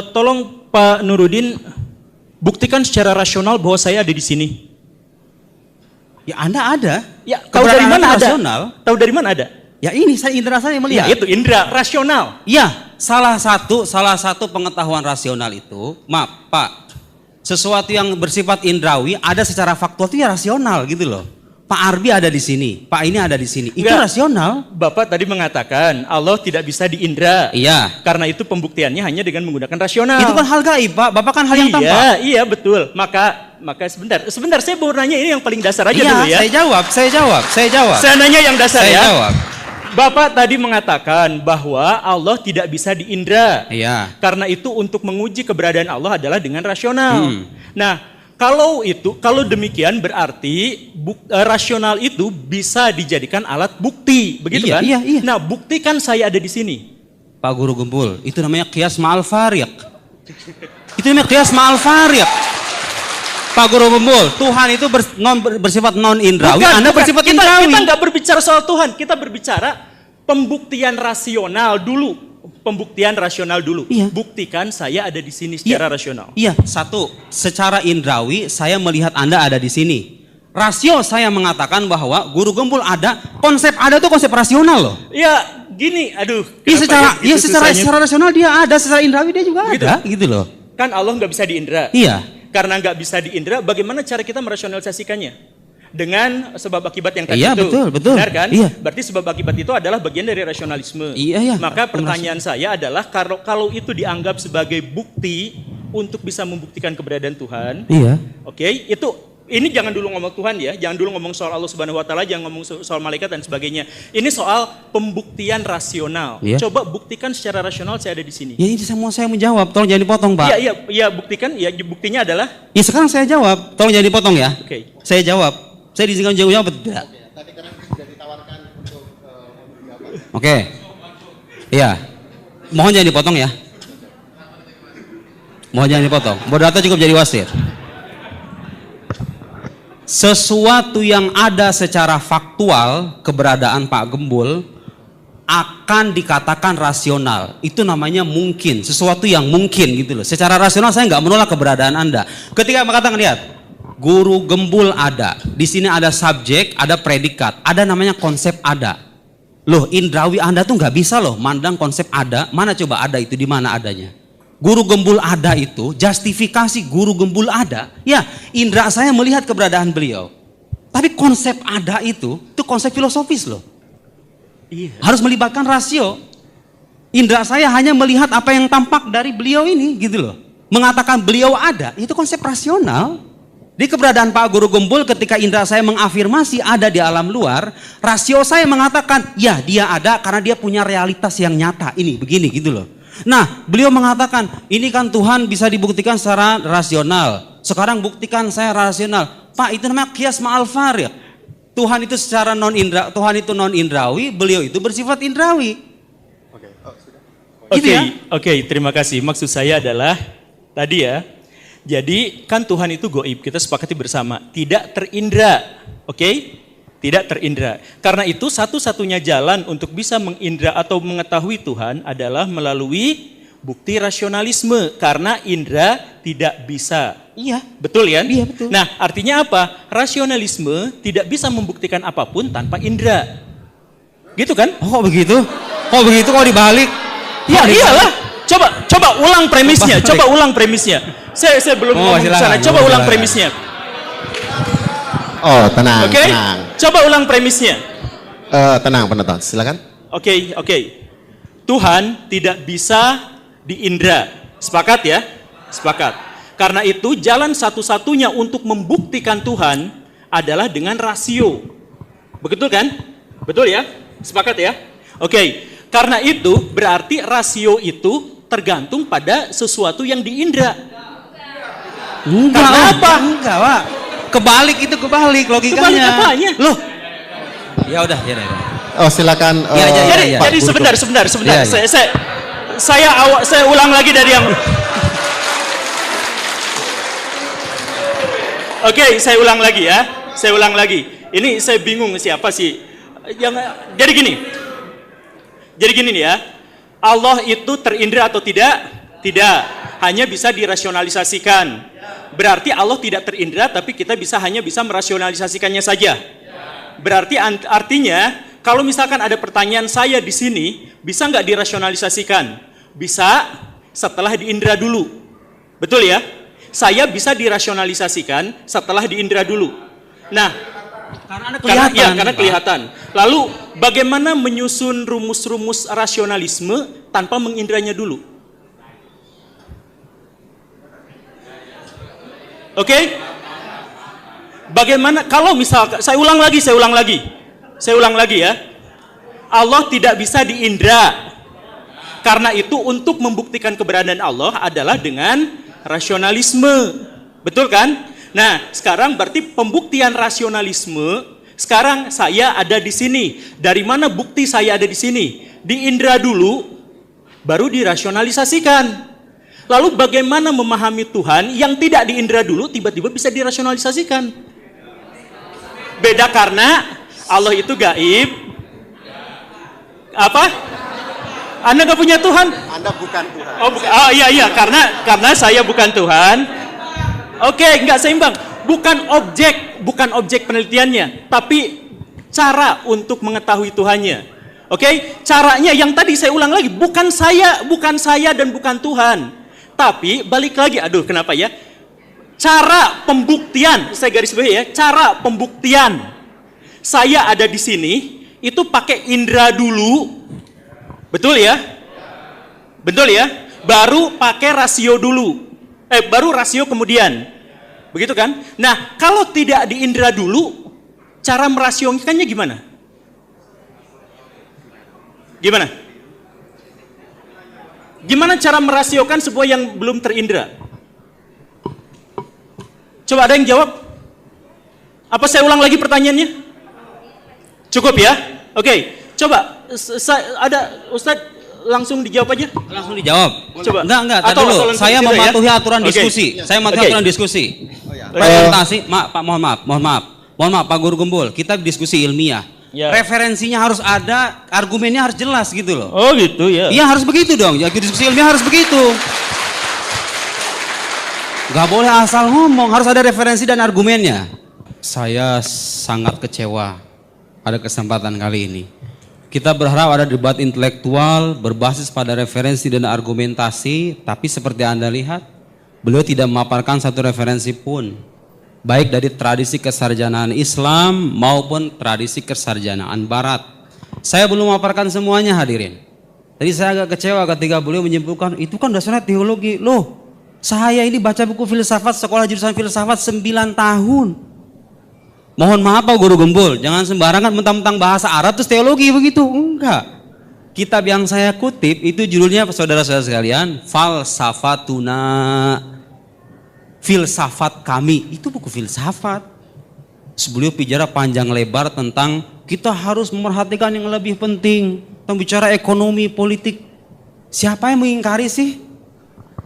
Tolong Pak Nurudin buktikan secara rasional bahwa saya ada di sini. Ya Anda ada. Ya, tahu dari mana ada? Rasional. Tahu dari mana ada? Ya ini indera saya melihat. Ya itu indera rasional. Ya, salah satu pengetahuan rasional itu, maaf Pak, sesuatu yang bersifat indrawi ada secara faktual itu ya rasional gitu loh. Pak Arbi ada di sini, Pak ini ada di sini. Itu rasional. Bapak tadi mengatakan Allah tidak bisa diindra. Iya. Karena itu pembuktiannya hanya dengan menggunakan rasional. Itu kan hal gaib, Pak. Bapak kan hal yang tampak. Iya betul. Maka sebentar saya mau nanya ini yang paling dasar aja dulu ya. Saya jawab. Saya nanya yang dasar saya ya. Jawab. Bapak tadi mengatakan bahwa Allah tidak bisa diindra. Iya. Karena itu untuk menguji keberadaan Allah adalah dengan rasional. Nah, kalau demikian berarti rasional itu bisa dijadikan alat bukti, begitu kan? Iya. Nah, buktikan saya ada di sini. Pak Guru Gembul, itu namanya qiyas ma'al fariq. Itu namanya qiyas ma'al fariq. Pak Guru Gembul, Tuhan itu bersifat non indrawi, Anda bersifat indrawi. Kita nggak berbicara soal Tuhan, kita berbicara pembuktian rasional dulu. Iya. Buktikan saya ada di sini secara rasional. Iya, satu, secara indrawi saya melihat Anda ada di sini. Rasio saya mengatakan bahwa Guru Gembul ada, konsep ada itu konsep rasional loh. Ya, gini, aduh. Secara rasional dia ada, secara indrawi dia juga ada, gitu loh. Kan Allah nggak bisa diindra. Iya. Karena nggak bisa diindra, bagaimana cara kita merasionalisasikannya? Dengan sebab akibat yang tadi iya, itu. Betul. Benar kan? Iya. Berarti sebab akibat itu adalah bagian dari rasionalisme. Iya. Maka pertanyaan saya adalah kalau itu dianggap sebagai bukti untuk bisa membuktikan keberadaan Tuhan. Iya. Oke, ini jangan dulu ngomong Tuhan ya, jangan dulu ngomong soal Allah Subhanahu wa taala, jangan ngomong soal malaikat dan sebagainya. Ini soal pembuktian rasional. Iya. Coba buktikan secara rasional saya ada di sini. Ya ini semua saya menjawab, tolong jangan dipotong, Pak. Iya, buktikan. Ya, buktinya adalah. Ya sekarang saya jawab, tolong jangan dipotong ya. Oke. Saya jawab. Saya diizinkan jawab betul tidak? Tadi karena sudah ditawarkan untuk Oke. Iya. Mohon jangan dipotong ya. Mohon jangan dipotong. Moderator cukup jadi wasit. Sesuatu yang ada secara faktual, keberadaan Pak Gembul akan dikatakan rasional. Itu namanya mungkin, sesuatu yang mungkin gitu loh. Secara rasional saya nggak menolak keberadaan Anda. Ketika mengatakan, lihat, Guru Gembul ada, di sini ada subjek, ada predikat, ada namanya konsep ada. Loh, indrawi Anda tuh nggak bisa loh mandang konsep ada. Mana coba ada itu, di mana adanya? Guru Gembul ada itu, justifikasi Guru Gembul ada. Ya, indra saya melihat keberadaan beliau. Tapi konsep ada itu konsep filosofis loh. Iya. Harus melibatkan rasio. Indra saya hanya melihat apa yang tampak dari beliau ini, gitu loh. Mengatakan beliau ada, itu konsep rasional. Di keberadaan Pak Guru Gembul ketika indra saya mengafirmasi ada di alam luar, rasio saya mengatakan, ya dia ada karena dia punya realitas yang nyata. Ini begini gitu loh. Nah, beliau mengatakan, ini kan Tuhan bisa dibuktikan secara rasional. Sekarang buktikan saya rasional. Pak, itu namanya qiyas ma'al fariq. Tuhan itu secara Tuhan itu non indrawi, beliau itu bersifat indrawi. Oke, terima kasih. Maksud saya adalah tadi ya. Jadi kan Tuhan itu goib, kita sepakati bersama, tidak terindra. Oke? Tidak terindra. Karena itu satu-satunya jalan untuk bisa mengindra atau mengetahui Tuhan adalah melalui bukti rasionalisme, karena indra tidak bisa. Iya. Betul ya? Iya, betul. Nah, artinya apa? Rasionalisme tidak bisa membuktikan apapun tanpa indra. Gitu kan? Oh, kok begitu? Kok dibalik? Ya iyalah. Coba ulang premisnya. Saya belum ngomong ke sana. Coba ulang premisnya. Oh, tenang. Oke? Tenang. Coba ulang premisnya. Tenang penonton, silakan. Oke. Tuhan tidak bisa diindra. Sepakat ya? Sepakat. Karena itu jalan satu-satunya untuk membuktikan Tuhan adalah dengan rasio. Betul kan? Betul ya? Sepakat ya? Oke. Karena itu berarti rasio itu tergantung pada sesuatu yang diindra. Enggak, karena apa? Enggak, Pak. Kebalik logikanya. Kebalik apanya? Loh. Ya udah. Oh, silakan. Jadi sebentar. Ya. Saya ulang lagi dari yang. Oke, saya ulang lagi. Ini saya bingung siapa sih yang. Jadi gini nih ya. Allah itu terindra atau tidak? Tidak, hanya bisa dirasionalisasikan. Berarti Allah tidak terindra, tapi kita hanya bisa merasionalisasikannya saja. Berarti artinya, kalau misalkan ada pertanyaan saya di sini, bisa nggak dirasionalisasikan? Bisa setelah diindra dulu. Betul ya? Saya bisa dirasionalisasikan setelah diindra dulu. Nah, karena kelihatan. Lalu bagaimana menyusun rumus-rumus rasionalisme tanpa mengindranya dulu? Oke? Bagaimana kalau misalkan saya ulang lagi ya. Allah tidak bisa diindra. Karena itu untuk membuktikan keberadaan Allah adalah dengan rasionalisme. Betul kan? Nah, sekarang berarti pembuktian rasionalisme, sekarang saya ada di sini. Dari mana bukti saya ada di sini? Diindra dulu, baru dirasionalisasikan. Lalu bagaimana memahami Tuhan yang tidak diindra dulu tiba-tiba bisa dirasionalisasikan? Beda karena Allah itu gaib. Apa? Anda nggak punya Tuhan? Anda bukan Tuhan. Oh iya, karena saya bukan Tuhan. Oke, nggak seimbang. Bukan objek penelitiannya, tapi cara untuk mengetahui Tuhannya. Oke, caranya yang tadi saya ulang lagi, bukan saya dan bukan Tuhan. Tapi balik lagi, kenapa ya? Cara pembuktian, saya garis bawahi ya, cara pembuktian. Saya ada di sini itu pakai indera dulu. Betul ya? Betul ya? Baru pakai rasio dulu. Baru rasio kemudian. Begitu kan? Nah, kalau tidak diindra dulu, cara merasiokannya gimana? Gimana cara merasiokan sebuah yang belum terindra? Coba ada yang jawab? Apa saya ulang lagi pertanyaannya? Cukup ya? Oke. Coba, ada Ustadz langsung dijawab aja. Langsung dijawab. Coba. Enggak. Tadi dulu. Saya mematuhi aturan diskusi. Saya mematuhi aturan diskusi. Presentasi, mohon maaf, Pak Guru Gembul. Kita diskusi ilmiah. Ya. Referensinya harus ada, argumennya harus jelas gitu loh. Oh gitu ya. Iya harus begitu dong. Ya, diskusi ilmiah harus begitu. Gak boleh asal ngomong, harus ada referensi dan argumennya. Saya sangat kecewa pada kesempatan kali ini. Kita berharap ada debat intelektual berbasis pada referensi dan argumentasi, tapi seperti Anda lihat, beliau tidak memaparkan satu referensi pun, baik dari tradisi kesarjanaan Islam maupun tradisi kesarjanaan Barat. Saya belum memaparkan semuanya hadirin. Tadi saya agak kecewa ketika beliau menyimpulkan, itu kan dasarnya teologi. Loh, saya ini baca buku filsafat, sekolah jurusan filsafat 9 tahun. Mohon maaf Pak Guru Gembul, jangan sembarangan mentang-mentang bahasa Arab terus teologi begitu. Enggak. Kitab yang saya kutip itu judulnya saudara-saudara sekalian, Falsafatuna, filsafat kami. Itu buku filsafat. Beliau bicara panjang lebar tentang kita harus memerhatikan yang lebih penting, tentang bicara ekonomi, politik. Siapa yang mengingkari sih?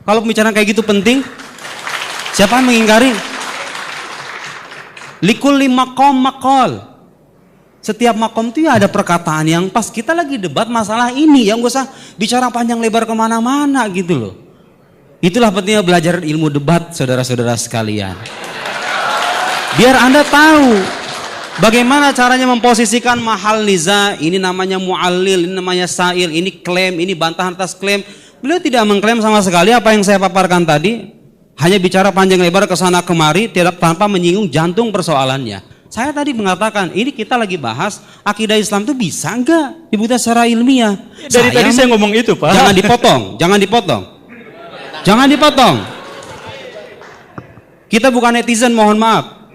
Kalau pembicaraan kayak gitu penting, siapa yang mengingkari? Likulli maqam maqal. Setiap makom itu ya ada perkataan yang pas. Kita lagi debat masalah ini, yang gak usah bicara panjang lebar kemana-mana gitu loh. Itulah pentingnya belajar ilmu debat saudara-saudara sekalian. Biar Anda tahu bagaimana caranya memposisikan mahal niza. Ini namanya mu'allil, ini namanya sa'il, ini klaim, ini bantahan atas klaim. Beliau tidak mengklaim sama sekali apa yang saya paparkan tadi. Hanya bicara panjang lebar ke sana kemari tanpa menyinggung jantung persoalannya. Saya tadi mengatakan ini kita lagi bahas akidah Islam itu bisa enggak dibuktikan secara ilmiah. Dari tadi saya ngomong itu Pak. Jangan dipotong. Kita bukan netizen, mohon maaf.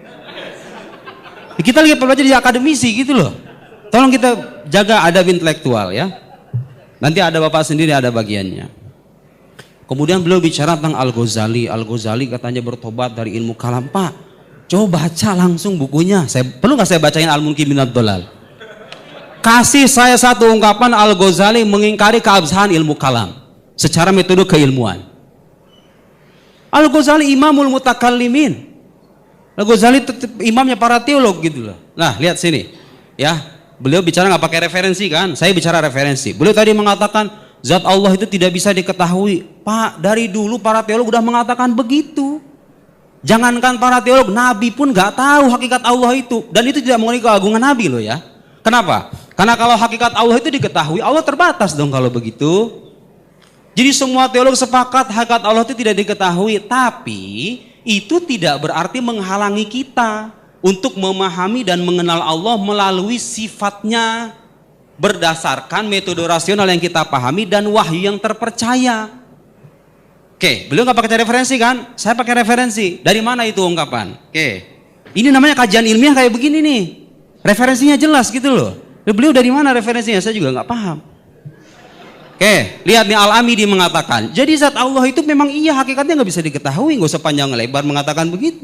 Kita lagi belajar jadi akademisi gitu loh. Tolong kita jaga adab intelektual ya. Nanti ada Bapak sendiri ada bagiannya. Kemudian beliau bicara tentang Al-Ghazali. Al-Ghazali katanya bertobat dari ilmu kalam. Pak, coba baca langsung bukunya. Perlu nggak saya bacain Al-Munki Minad Dolal? Kasih saya satu ungkapan Al-Ghazali mengingkari keabsahan ilmu kalam secara metode keilmuan. Al-Ghazali imamul mutakallimin. Al-Ghazali imamnya para teolog gitu loh. Nah, lihat sini. Ya, beliau bicara nggak pakai referensi kan? Saya bicara referensi. Beliau tadi mengatakan zat Allah itu tidak bisa diketahui. Pak, dari dulu para teolog udah mengatakan begitu. Jangankan para teolog, Nabi pun nggak tahu hakikat Allah itu. Dan itu tidak mengenai keagungan Nabi loh ya. Kenapa? Karena kalau hakikat Allah itu diketahui, Allah terbatas dong kalau begitu. Jadi semua teolog sepakat hakikat Allah itu tidak diketahui. Tapi itu tidak berarti menghalangi kita untuk memahami dan mengenal Allah melalui sifatnya. Berdasarkan metode rasional yang kita pahami dan wahyu yang terpercaya. Oke, beliau nggak pakai referensi kan? Saya pakai referensi. Dari mana itu ungkapan? Oke, ini namanya kajian ilmiah kayak begini nih. Referensinya jelas gitu loh. Beliau dari mana referensinya? Saya juga nggak paham. Oke, lihat nih Al-Amidi mengatakan. Jadi zat Allah itu memang iya hakikatnya nggak bisa diketahui. Nggak usah panjang lebar mengatakan begitu.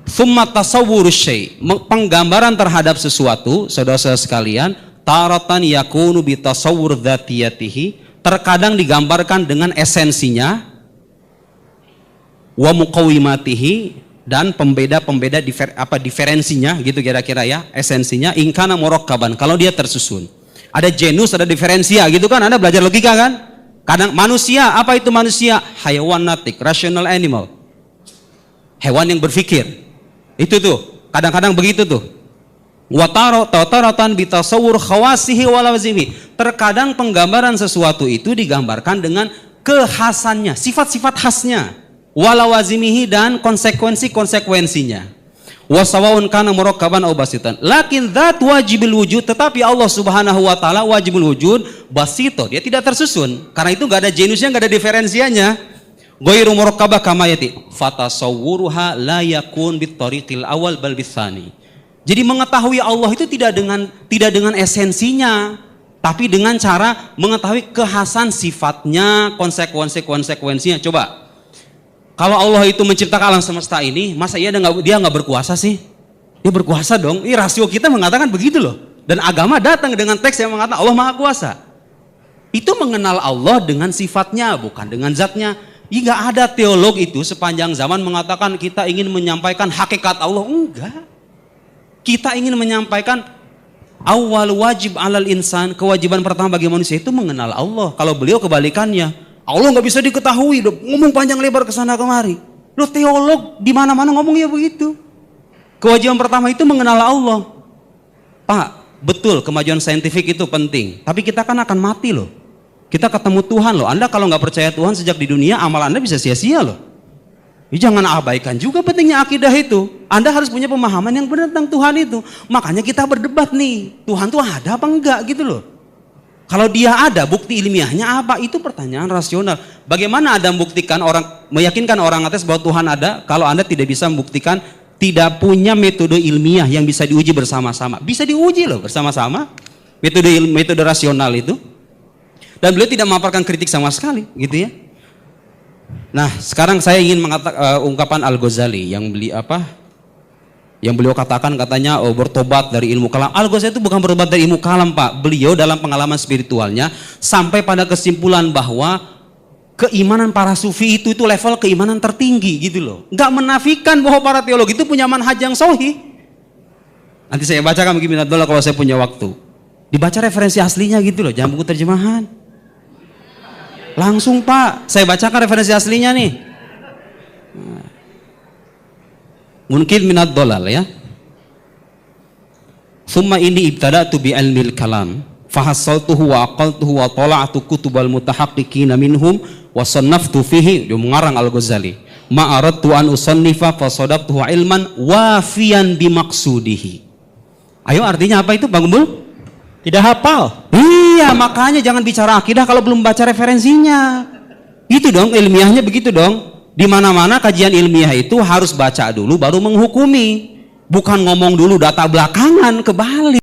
Tsumma tasawwurus syai', penggambaran terhadap sesuatu, saudara-saudara sekalian, taratan yakunu bi tasawwur dzatiyatihi, terkadang digambarkan dengan esensinya, wa muqawimatihi, dan pembeda-pembeda diferensinya gitu kira-kira ya, esensinya ingkana murakkaban, kalau dia tersusun. Ada genus, ada diferensia gitu kan, Anda belajar logika kan? Kadang manusia, apa itu manusia? Hayawan natik, rational animal. Hewan yang berpikir. Itu tuh, kadang-kadang begitu tuh. Wataratan bitasawur khawasihi walawazimi. Terkadang penggambaran sesuatu itu digambarkan dengan kekhasannya, sifat-sifat khasnya. Walawazimihi dan konsekuensi-konsekuensinya. Wasawaun kana murakkaban aw basitan. Lakin dzat wajibil wujud, tetapi Allah Subhanahu wa taala wajibul wujud basito. Dia tidak tersusun. Karena itu enggak ada genusnya, enggak ada diferensianya. Ghairu murakkabah kama yati fatasawwuruha la yakun bitariqil awal bal bisani. Jadi mengetahui Allah itu tidak dengan esensinya, tapi dengan cara mengetahui kekhasan sifatnya, konsekuensinya. Coba, kalau Allah itu menciptakan alam semesta ini, masa dia nggak berkuasa sih? Dia berkuasa dong. Ini rasio kita mengatakan begitu loh. Dan agama datang dengan teks yang mengatakan Allah Maha Kuasa. Itu mengenal Allah dengan sifatnya, bukan dengan zatnya. Nggak ada teolog itu sepanjang zaman mengatakan kita ingin menyampaikan hakikat Allah. Enggak. Kita ingin menyampaikan awal wajib alal insan, kewajiban pertama bagi manusia itu mengenal Allah. Kalau beliau kebalikannya, Allah nggak bisa diketahui, ngomong panjang lebar ke sana kemari. Lo teolog di mana-mana ngomongnya begitu. Kewajiban pertama itu mengenal Allah. Pak, betul kemajuan saintifik itu penting, tapi kita kan akan mati loh. Kita ketemu Tuhan loh. Anda kalau nggak percaya Tuhan sejak di dunia, amal Anda bisa sia-sia loh. Jangan abaikan juga pentingnya akidah itu. Anda harus punya pemahaman yang benar tentang Tuhan itu. Makanya kita berdebat nih, Tuhan tuh ada apa enggak gitu loh. Kalau dia ada, bukti ilmiahnya apa? Itu pertanyaan rasional. Bagaimana Anda meyakinkan orang atas bahwa Tuhan ada, kalau Anda tidak bisa membuktikan, tidak punya metode ilmiah yang bisa diuji bersama-sama. Bisa diuji loh bersama-sama. Metode rasional itu. Dan beliau tidak memaparkan kritik sama sekali, gitu ya. Nah, sekarang saya ingin mengatakan ungkapan Al-Ghazali yang beliau katakan katanya bertobat dari ilmu kalam. Al-Ghazali itu bukan bertobat dari ilmu kalam, Pak. Beliau dalam pengalaman spiritualnya sampai pada kesimpulan bahwa keimanan para sufi itu level keimanan tertinggi gitu loh. Enggak menafikan bahwa para teolog itu punya manhaj yang sahih. Nanti saya bacakan begini dulu kalau saya punya waktu. Dibaca referensi aslinya gitu loh, jangan buku terjemahan. Langsung Pak, saya bacakan referensi aslinya nih. Mungkin minat dolal ya. Summa ini ibtada'tu bi ilmil kalam fahassaltuhu wa aqaltuhu wa tala'tu kutubal mutahaqqiqina minhum wa sannaftu fihi. Dia mengarang Al-Ghazali. Ma aradtu an usannifa fa sadaqtuhu ilman wafiyan bimaksudihi. Ayo artinya apa itu Bang Gembul? Tidak hafal. Iya, makanya jangan bicara akidah kalau belum baca referensinya. Itu dong ilmiahnya begitu dong. Di mana-mana kajian ilmiah itu harus baca dulu baru menghukumi. Bukan ngomong dulu data belakangan, kebalik.